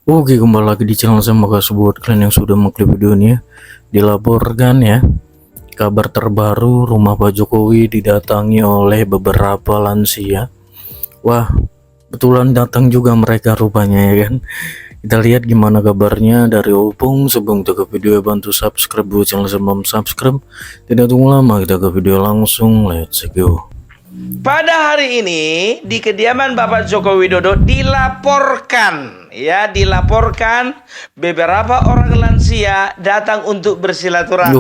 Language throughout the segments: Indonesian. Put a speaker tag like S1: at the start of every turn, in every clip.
S1: Oke, kembali lagi di channel saya. Makasih buat kalian yang sudah mengklik video ini ya. Dilaporkan ya, kabar terbaru rumah Pak Jokowi didatangi oleh beberapa lansia. Wah, betulan datang juga mereka rupanya ya kan. Kita lihat gimana kabarnya dari Opung. Sebelum kita ke video, bantu subscribe buat channel saya, belum subscribe. Tidak tunggu lama, kita ke video langsung. Let's go.
S2: Pada hari ini di kediaman Bapak Joko Widodo dilaporkan beberapa orang lansia datang untuk bersilaturahmi.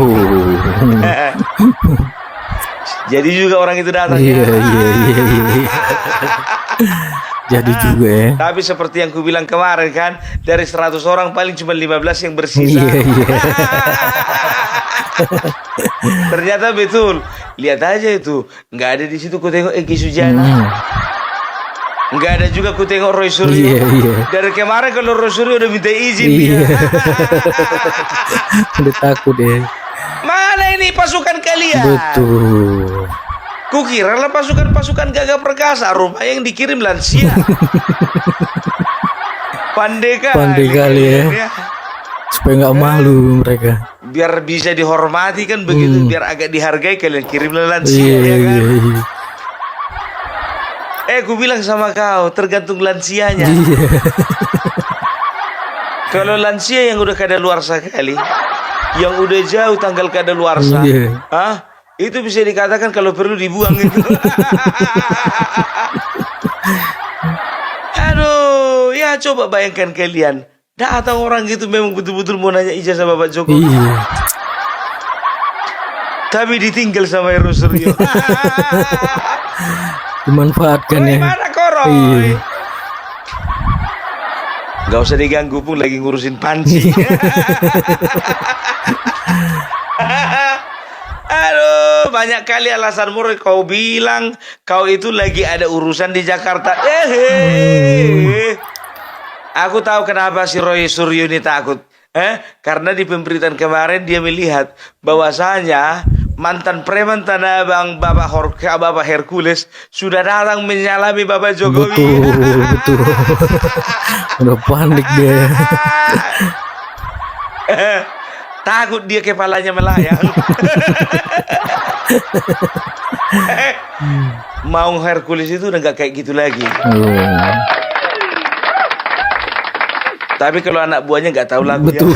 S2: Jadi juga orang itu datang.
S1: Iya. Jadi juga ya.
S2: Tapi seperti yang ku bilang kemarin kan, dari 100 orang paling cuma 15 yang bersisa.
S1: Iya.
S2: Ternyata betul. Lihat aja itu, nggak ada di situ. Ku tengok Egy Sujana, nggak ada juga ku tengok Roy Suryo.
S1: Iya.
S2: Dari kemarin kalau Roy Suryo udah minta izin
S1: Iya.
S2: dia.
S1: Udah takut ya.
S2: Mana ini pasukan kalian?
S1: Betul.
S2: Kukira lah pasukan Gagah Perkasa, rumah yang dikirim lansia. Pandai
S1: kali ya. Supaya nggak malu mereka.
S2: Biar bisa dihormati kan begitu, biar agak dihargai, kalian kirimlah lansia ya kan. Ku bilang sama kau, tergantung lansianya. Kalau lansia yang udah kadaluarsa kali, yang udah jauh tanggal kadaluarsa, itu bisa dikatakan kalau perlu dibuang itu. Aduh, ya coba bayangkan kalian, datang orang gitu memang betul-betul mau nanya ijazah Bapak Jokowi. Tapi ditinggal sama Heru Suryo.
S1: Dimanfaatkan ya.
S2: Mana Koroy? Gak usah diganggu pun, lagi ngurusin panci. Aduh, banyak kali alasan murah. Kau bilang kau itu lagi ada urusan di Jakarta. Aku tahu kenapa si Roy Suryo ini takut. Karena di pemberitaan kemarin dia melihat bahwasanya mantan preman Tanah Abang Bapak Hercules sudah datang menyalami Bapak Jokowi.
S1: Betul. Udah panik dia.
S2: Takut dia kepalanya melayang. Mau Hercules itu udah gak kayak gitu lagi. Tapi kalau anak buahnya nggak tahu lagu.
S1: Betul.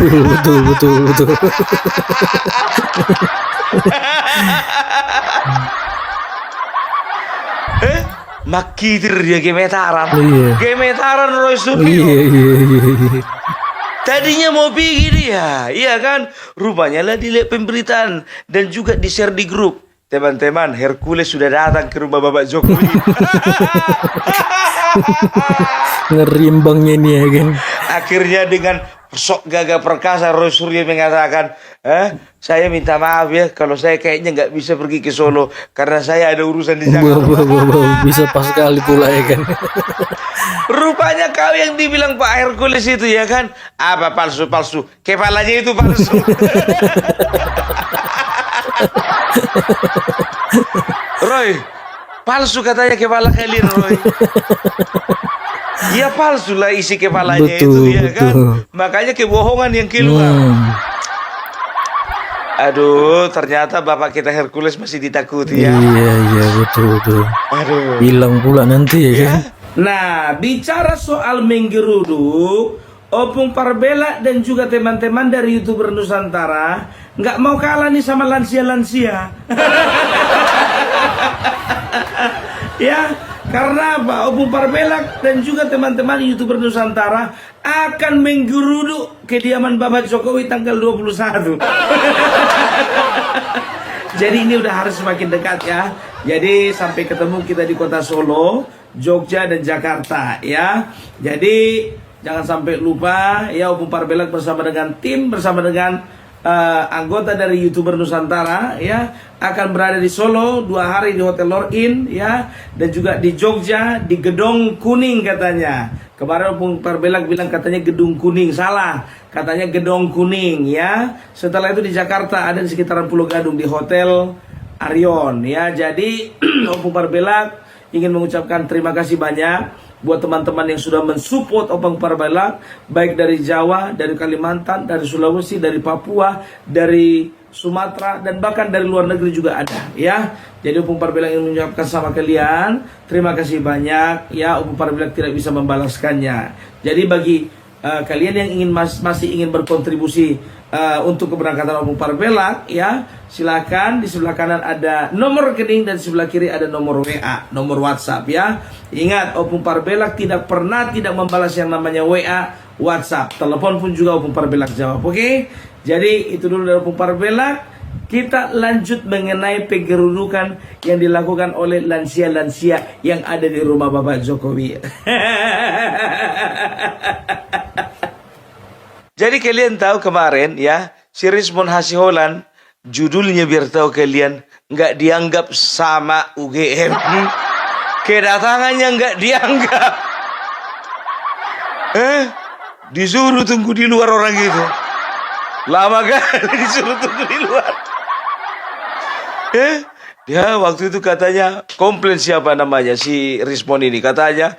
S2: Makitir dia gemetaran. Gemetaran Roy Suryo.
S1: Iya.
S2: Tadinya mau pergi dia, iya kan? Rupanya lah dilihat pemberitaan dan juga di-share di grup. Teman-teman, Hercules sudah datang ke rumah Bapak Jokowi.
S1: Ngerimbangnya ini ya kan.
S2: Akhirnya dengan sok Gagah Perkasa, Roy Suryo mengatakan, saya minta maaf ya kalau saya kayaknya nggak bisa pergi ke Solo karena saya ada urusan di Jakarta.
S1: Bisa pas sekali pula ya kan.
S2: Rupanya kau yang dibilang Pak Hercules itu ya kan, apa palsu, kepalanya itu palsu. Roy, palsu katanya kepala kalian, Roy. Ya palsu lah isi kepalanya itu ya kan. Makanya kebohongan yang keluar. Aduh, ternyata bapak kita Hercules masih ditakuti ya.
S1: Iya betul.
S2: Aduh.
S1: Hilang pula nanti ya kan.
S2: Nah, bicara soal menggeruduk, Opung Parbela dan juga teman-teman dari YouTuber Nusantara nggak mau kalah nih sama lansia-lansia. Ya, karena apa? Opung Parbela dan juga teman-teman YouTuber Nusantara akan menggeruduk kediaman Bapak Jokowi tanggal 21. Jadi ini udah harus semakin dekat ya. Jadi sampai ketemu kita di kota Solo, Jogja dan Jakarta ya. Jadi jangan sampai lupa ya, Opung Parbela bersama dengan tim, bersama dengan anggota dari YouTuber Nusantara ya, akan berada di Solo 2 hari di Hotel Lor-In ya, dan juga di Jogja di Gedong Kuning katanya. Kemarin Opung Parbela bilang katanya Gedung Kuning, salah, katanya Gedong Kuning ya. Setelah itu di Jakarta ada di sekitaran Pulau Gadung di Hotel Arion ya. Jadi Opung Parbela ingin mengucapkan terima kasih banyak buat teman-teman yang sudah mensupport Opung Parbelak, baik dari Jawa, dari Kalimantan, dari Sulawesi, dari Papua, dari Sumatera, dan bahkan dari luar negeri juga ada ya. Jadi Opung Parbelak ingin mengucapkan sama kalian terima kasih banyak ya. Opung Parbelak tidak bisa membalaskannya. Jadi bagi kalian yang ingin masih ingin berkontribusi untuk keberangkatan Opung Parbelak ya, silakan. Di sebelah kanan ada nomor rekening dan di sebelah kiri ada nomor WA, nomor WhatsApp ya. Ingat, Opung Parbelak tidak pernah tidak membalas yang namanya WA, WhatsApp, telepon pun juga Opung Parbelak jawab. Oke? Jadi itu dulu dari Opung Parbelak. Kita lanjut mengenai pengerudukan yang dilakukan oleh lansia-lansia yang ada di rumah Bapak Jokowi. Jadi kalian tahu kemarin ya, si Rizmon Hasiholan, judulnya biar tahu kalian, nggak dianggap sama UGM. Kedatangannya nggak dianggap. Disuruh tunggu di luar orang itu. Lama kali disuruh tunggu di luar. Dia waktu itu katanya komplain siapa namanya si Rizmon ini, katanya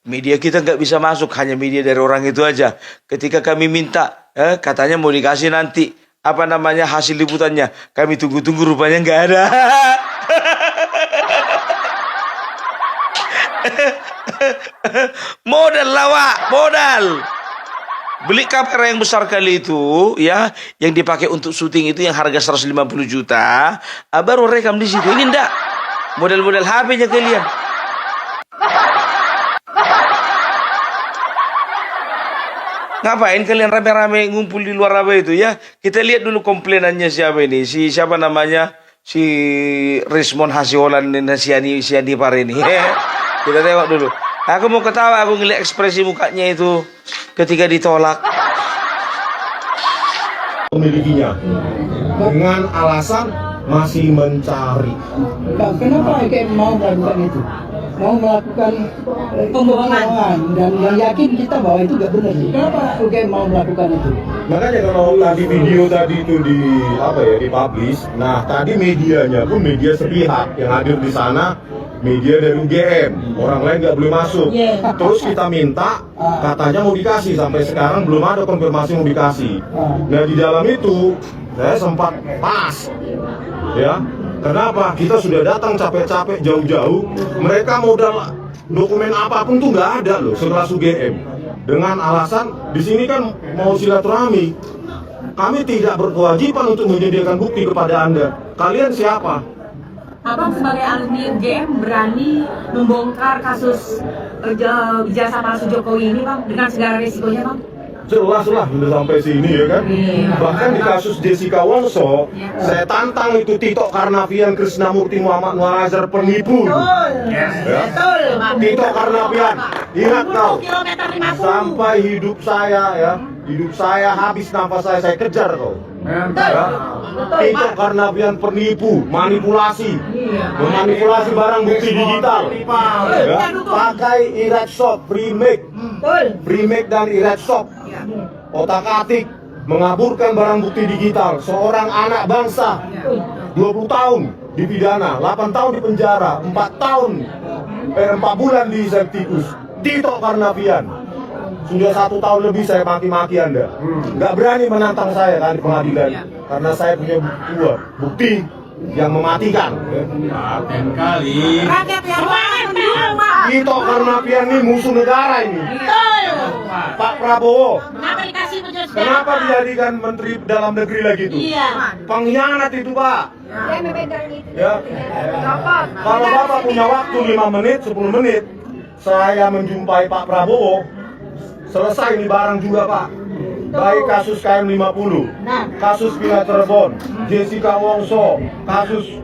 S2: media kita nggak bisa masuk, hanya media dari orang itu aja. Ketika kami minta katanya mau dikasih nanti apa namanya hasil liputannya, kami tunggu-tunggu rupanya nggak ada. Modal lawak, modal. Beli kamera yang besar kali itu ya, yang dipakai untuk syuting itu yang harga 150 juta, baru rekam di situ. Ini enggak model-model HP-nya kalian. Ngapain kalian rame-rame ngumpul di luar apa itu ya? Kita lihat dulu komplainannya siapa ini, siapa namanya, si Rizmon Hasiholan dan si Andi Par ini. Kita tengok dulu. Aku mau ketawa, aku ngeliat ekspresi mukanya itu ketika ditolak.
S3: Memilikinya dengan alasan masih mencari.
S4: Kenapa UGM mau melakukan itu? Mau melakukan pembohongan dan yakin kita bahwa itu gak benar. Kenapa UGM mau melakukan itu?
S3: Makanya kalau tadi video tadi itu dipublish, nah tadi medianya pun media sepihak yang hadir di sana. Media dari UGM, orang lain nggak boleh masuk. Terus kita minta, katanya mau dikasih, sampai sekarang belum ada konfirmasi mau dikasih. Nah di dalam itu saya sempat pas, ya. Kenapa? Kita sudah datang capek-capek jauh-jauh, mereka modal dokumen apapun tuh nggak ada loh sekelas UGM. Dengan alasan di sini kan mau silaturahmi, kami tidak berkewajiban untuk menyediakan bukti kepada Anda. Kalian siapa?
S5: Abang sebagai alumni UGM berani membongkar kasus ijazah palsu Jokowi ini, Bang, dengan segala resikonya, Bang?
S3: Jelas lah, udah sampai sini ya kan. Bahkan di kasus Jessica Wongso, saya tantang itu Tito Karnavian, Krisnamurti, Muhammad Nuar Azhar penipu.
S5: Betul,
S3: Tito Karnavian, ingat kau, sampai hidup saya habis nafas saya kejar kau. Tito Karnavian penipu, manipulasi, memanipulasi barang bukti digital, pakai Iraj Shop, Remake dan Iraj Shop, otak-atik, mengaburkan barang bukti digital. Seorang anak bangsa, 20 tahun dipidana, 8 tahun di penjara, 4 bulan di Septikus. Tito Karnavian. Sudah 1 tahun lebih saya maki-maki Anda. Nggak berani menantang saya kan di pengadilan. Karena saya punya bukti yang mematikan.
S5: Rakyat yang mendukung, Pak.
S3: Tito Karnavian ini musuh negara ini. Pak Prabowo. Kenapa dijadikan Menteri Dalam Negeri lagi itu? Pengkhianat itu, Pak. Ya. Kalau Bapak punya waktu 5 menit, 10 menit, saya menjumpai Pak Prabowo. Selesai ini barang juga, Pak. Baik kasus KM50, kasus Pina Cirebon, Jessica Wongso, kasus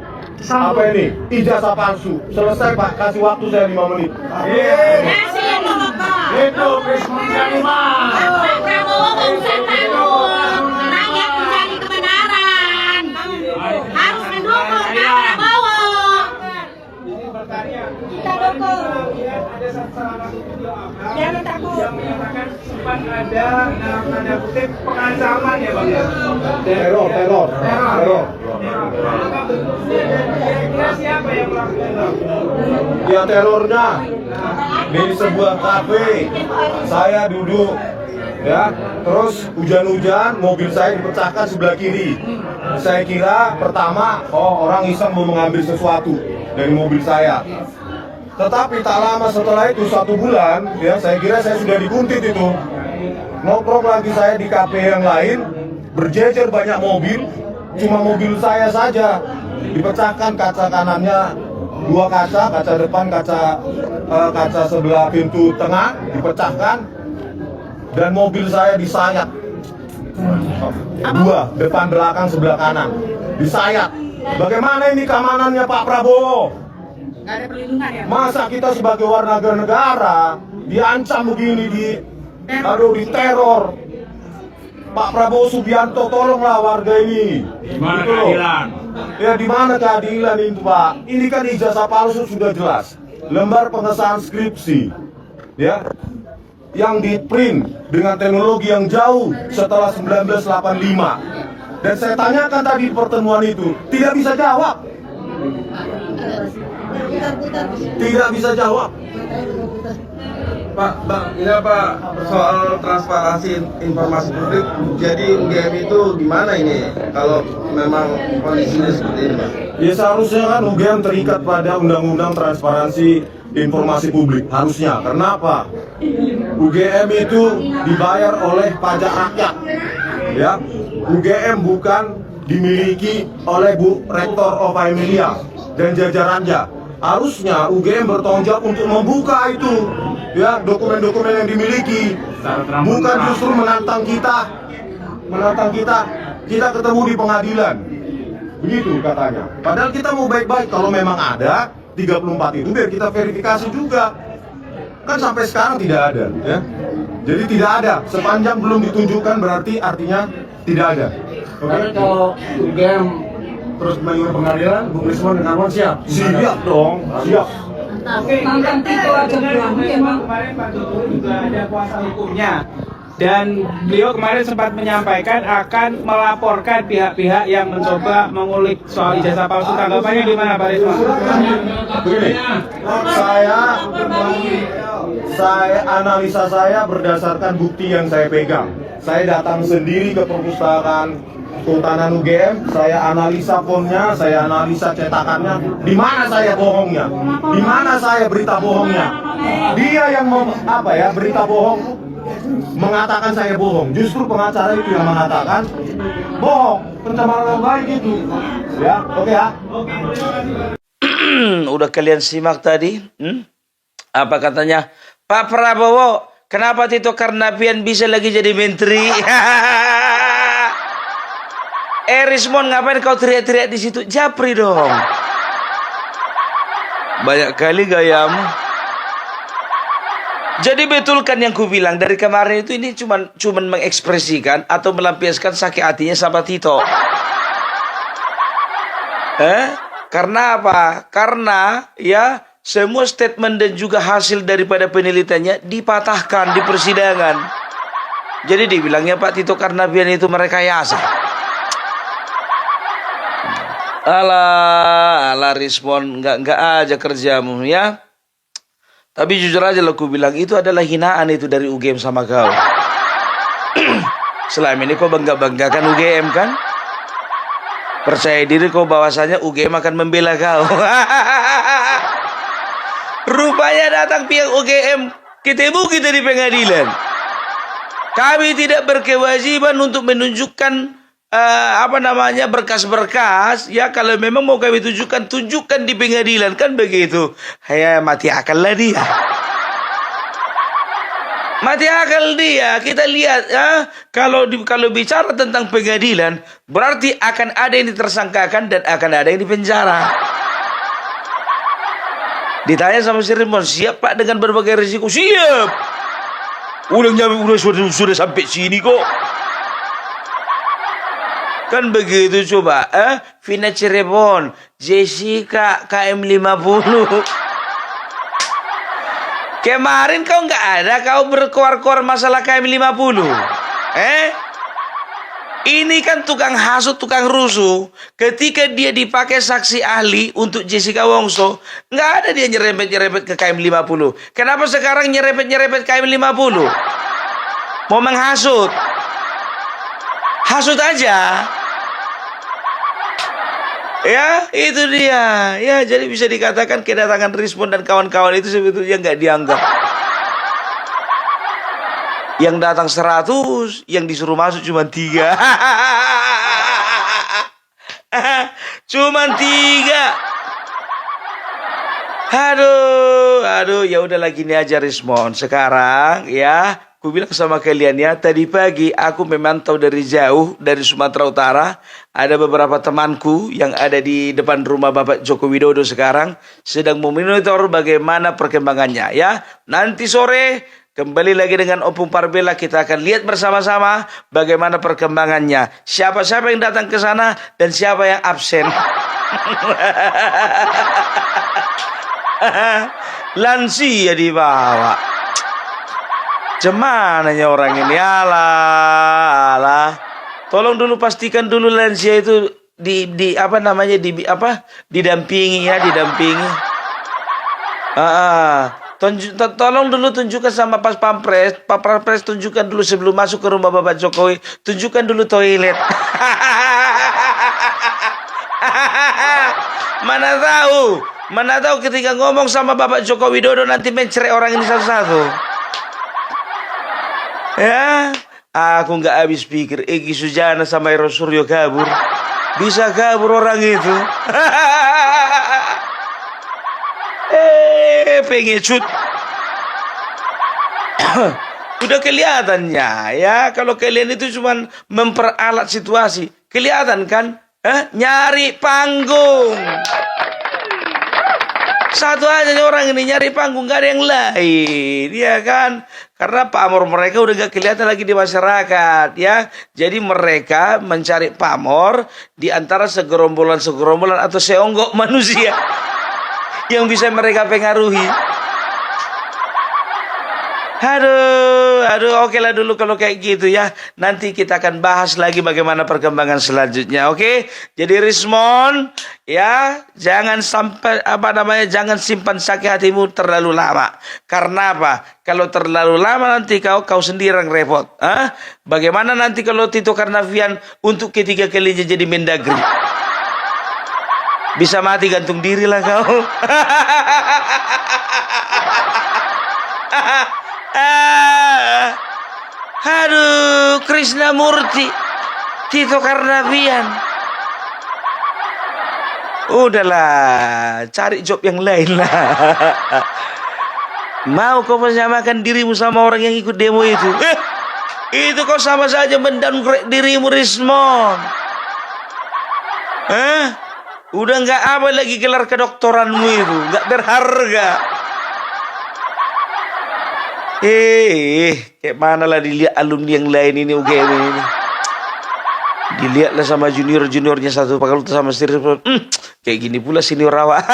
S3: apa ini? Ijazah palsu. Selesai, Pak. Kasih waktu saya 5 menit. Itu Rizmon Hasiholan.
S5: Pak Prabowo bangsa tahu. Rakyat mencari kebenaran. Harus mendukung Pak Prabowo.
S4: Kita dukung.
S5: Jangan takut.
S6: Yang menyatakan sempat ada dalam tanda kutip pengancaman ya Bang ya.
S3: Teror.
S6: Kira-kira siapa yang melakukan Bang?
S3: Ya terornya di sebuah kafe. Saya duduk, ya, terus hujan-hujan, mobil saya dipecahkan sebelah kiri. Saya kira pertama, orang iseng mau mengambil sesuatu dari mobil saya. Tetapi tak lama setelah itu 1 bulan, ya, saya kira saya sudah dikuntit itu. Nongkrong lagi saya di kafe yang lain, berjejer banyak mobil, cuma mobil saya saja dipecahkan kaca kanannya 2 kaca, kaca depan, kaca sebelah pintu tengah dipecahkan, dan mobil saya disayat. 2 depan belakang sebelah kanan disayat. Bagaimana ini keamanannya Pak Prabowo?
S5: Nggak ada perlindungan ya?
S3: Masa kita sebagai warga negara diancam begini, diteror? Pak Prabowo Subianto, tolonglah warga ini.
S6: Di mana
S3: Gitu loh.
S6: keadilan?
S3: Ya di mana keadilan itu Pak? Ini kan ijazah palsu sudah jelas. Lembar pengesahan skripsi, ya, yang di print dengan teknologi yang jauh setelah 1985. Dan saya tanyakan tadi di pertemuan itu, tidak bisa jawab. Tidak bisa jawab.
S7: Pak, ini Pak, soal transparansi informasi publik, jadi UGM itu gimana ini kalau memang kondisinya seperti ini Pak?
S3: Ya seharusnya kan UGM terikat pada Undang-Undang Transparansi Informasi Publik, harusnya. Kenapa? UGM itu dibayar oleh pajak rakyat, ya. UGM bukan dimiliki oleh Bu Rektor Ova Emilia dan jajarannya. Harusnya UGM bertanggung jawab untuk membuka itu, ya, dokumen-dokumen yang dimiliki, bukan justru menantang kita, kita ketemu di pengadilan, begitu katanya. Padahal kita mau baik-baik, kalau memang ada 34 itu biar kita verifikasi juga, kan sampai sekarang tidak ada, ya. Jadi tidak ada, sepanjang belum ditunjukkan berarti artinya tidak ada.
S8: Tapi kalau UGM terus menyuruh pengadilan, Bung Rismon dan Arman siap?
S3: Siap dong, siap.
S6: Oke,
S5: Mantan Tito aja bilang,
S6: memang kemarin Pak Jokowi juga ada kuasa hukumnya. Dan beliau kemarin sempat menyampaikan akan melaporkan pihak-pihak yang mencoba mengulik soal ijazah palsu. Tanggapannya gimana Pak Risma?
S3: Begini, saya analisa saya berdasarkan bukti yang saya pegang. Saya datang sendiri ke perpustakaan Kehutanan UGM, saya analisa fonnya, saya analisa cetakannya. Di mana saya bohongnya? Di mana saya berita bohongnya? Dia yang berita bohong, mengatakan saya bohong. Justru pengacara itu yang mengatakan bohong, pencemaran baik itu. Ya, oke ya.
S9: Udah kalian simak tadi? Apa katanya? Pak Prabowo, kenapa Tito Karnavian bisa lagi jadi menteri? Rismon, ngapain kau teriak-teriak di situ? Japri dong. Banyak kali gayamu. Jadi betul kan yang ku bilang dari kemarin itu, ini cuman mengekspresikan atau melampiaskan sakit hatinya sama Tito. Karena apa? Karena ya semua statement dan juga hasil daripada penelitiannya dipatahkan di persidangan. Jadi dibilangnya Pak Tito Karnavian itu merekayasa. Alah Rismon, enggak aja kerjamu ya. Tapi jujur aja lo ku bilang itu adalah hinaan itu dari UGM sama kau. Selama ini kau bangga-banggakan UGM kan? Percaya diri kau bahwasanya UGM akan membela kau. Rupanya datang pihak UGM, ketemu kita di pengadilan. Kami tidak berkewajiban untuk menunjukkan berkas-berkas, ya. Kalau memang mau kami tunjukkan di pengadilan, kan begitu. Ya mati akal lah dia. Mati akal dia. Kita lihat ya, kalau bicara tentang pengadilan, berarti akan ada yang ditersangkakan dan akan ada yang dipenjara. Ditanya sama si Rimon, siap Pak dengan berbagai risiko? Siap. Sudah sampai sini kok. Kan begitu coba, Vina Cirebon, Jessica KM 50. Kemarin kau nggak ada, kau berkoar-koar masalah KM50. Ini kan tukang hasut, tukang rusuh. Ketika dia dipakai saksi ahli untuk Jessica Wongso, nggak ada dia nyerempet-nyerempet ke KM50. Kenapa sekarang nyerempet-nyerempet KM50? Mau menghasut. Hasut aja. Ya, itu dia. Ya, jadi bisa dikatakan kedatangan Rismon dan kawan-kawan itu sebetulnya nggak dianggap. Yang datang 100, yang disuruh masuk cuma 3. Cuman 3. Aduh, ya udah lagi ini aja Rismon. Sekarang ya, aku bilang sama kalian ya, tadi pagi aku memantau dari jauh dari Sumatera Utara. Ada beberapa temanku yang ada di depan rumah Bapak Joko Widodo sekarang sedang memonitor bagaimana perkembangannya ya. Nanti sore kembali lagi dengan Opung Parbela, kita akan lihat bersama-sama bagaimana perkembangannya. Siapa-siapa yang datang ke sana dan siapa yang absen. Lansia dibawa. Cemananya orang ini, alah. Tolong dulu pastikan dulu lansia itu didampingi ya, didampingi. Tolong dulu tunjukkan sama Pak Pampres tunjukkan dulu sebelum masuk ke rumah Bapak Jokowi, tunjukkan dulu toilet. Mana tahu ketika ngomong sama Bapak Joko Widodo nanti mencerai orang ini satu-satu. Ya, aku nggak habis pikir Egy Sujana sama Eros Suryo kabur. Bisa kabur orang itu. Pengecut. Udah kelihatannya ya, kalau kalian itu cuma memperalat situasi. Kelihatan kan? Nyari panggung. Satu aja orang ini nyari panggung, gak ada yang lain, ya kan? Karena pamor mereka udah gak kelihatan lagi di masyarakat, ya. Jadi mereka mencari pamor di antara segerombolan atau seonggok manusia yang bisa mereka pengaruhi. Aduh, oke lah dulu kalau kayak gitu ya. Nanti kita akan bahas lagi bagaimana perkembangan selanjutnya, oke? Jadi Rismon, ya, jangan sampai jangan simpan sakit hatimu terlalu lama. Karena apa? Kalau terlalu lama nanti kau sendiri yang repot. Bagaimana nanti kalau Tito Karnavian untuk ketiga kalinya jadi Mendagri? Bisa mati gantung diri lah kau. Aduh, Krisnamurti, Tito Karnavian. Udahlah, cari job yang lain lah. Mau kau menyamakan dirimu sama orang yang ikut demo itu? Itu kau sama saja mendowngrade dirimu, Rismon. Udah nggak apa lagi gelar kedokteranmu itu, nggak berharga. Kayak mana lah dilihat alumni yang lain ini UGM ini. Dilihatlah sama juniornya satu fakultas sama senior. Kayak gini pula senior awak.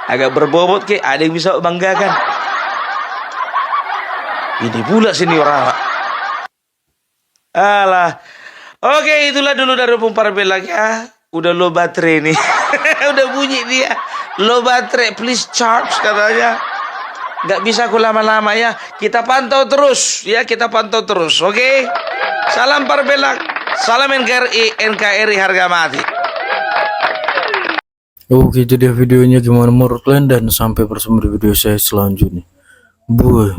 S9: Agak berbobot kayak ada yang bisa banggakan. Ini pula senior awak. Alah. Oke, itulah dulu dari Opung Parbela ya. Udah low baterai nih. Udah bunyi dia. Low baterai, please charge katanya. Gak bisa aku lama-lama ya. Kita pantau terus ya, oke? Salam Parbela, salam NKRI harga mati.
S1: Oke, itu dia videonya, gimana menurut kalian, dan sampai bertemu di video saya selanjutnya. Buah.